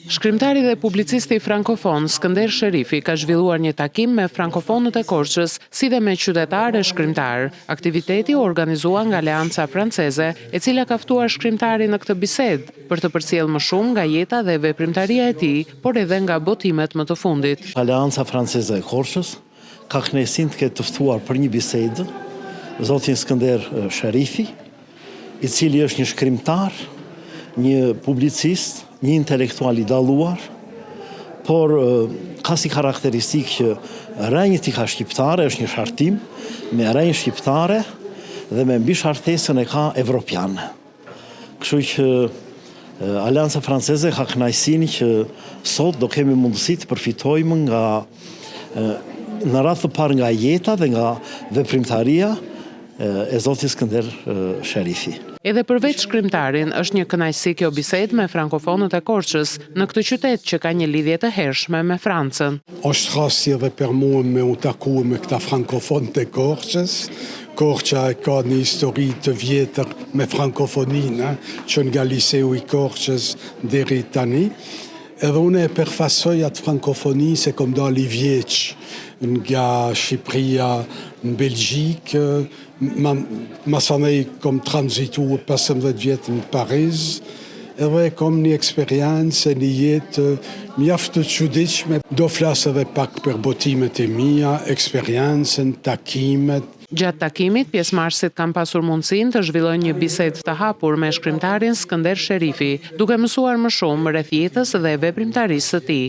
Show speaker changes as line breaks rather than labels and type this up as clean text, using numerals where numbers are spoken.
Shkrimtari dhe publicisti frankofon Skënder Sherifi ka zhvilluar një takim me frankofonët e Korçës, si dhe me qytetarë e shkrimtar. Aktiviteti u organizua nga Aleanca Franceze, e cila ka ftuar shkrimtarin në këtë bisedë për të përcjellë më shumë nga jeta dhe veprimtaria e tij, por edhe nga botimet më të fundit.
Aleanca Franceze e Korçës ka kënaqësinë të ketë të ftuar për një bisedë zotin Skënder Sherifi, i cili është një shkrimtar, një publicist, një intelektual i dalluar, por ka si karakteristikë që rrënjët i ka shqiptare, është një shartim me rrënjë shqiptare dhe me mbi shartesën e ka evropiane. Kështu që Aleanca Franceze ka kënaqësinë që sot do kemi mundësi të përfitojmë nga në radhë të parë nga jeta dhe nga veprimtaria e zotit Skënder Sherifi.
Edhe përveç shkrimtarin, është një kënaqësi kjo bisedë me frankofonët e Korçës në këtë qytet që ka një lidhje të hershme me Francën.
Është rasti edhe për mua me u taku me këta frankofonët e Korçës. Korça e ka një histori të vjetër me frankofoninë, që nga Liseu i Korçës deri tani. Edhe unë e përfasoj atë frankofoni se kom dali vjeç nga Shqipëria në Belgjikë, masanej kom transitu 15 vjetë në Pariz, edhe kom një eksperiencë, një jetë mjaft të çuditshme. Do flasë edhe pak për botimet e mia, eksperiencën, takimet.
Gjatë takimit, pjesëmarrësit kanë pasur mundësinë të zhvillojnë një bisedë të hapur me shkrimtarin Skënder Sherifi, duke mësuar më shumë rreth jetës dhe veprimtarisë së tij.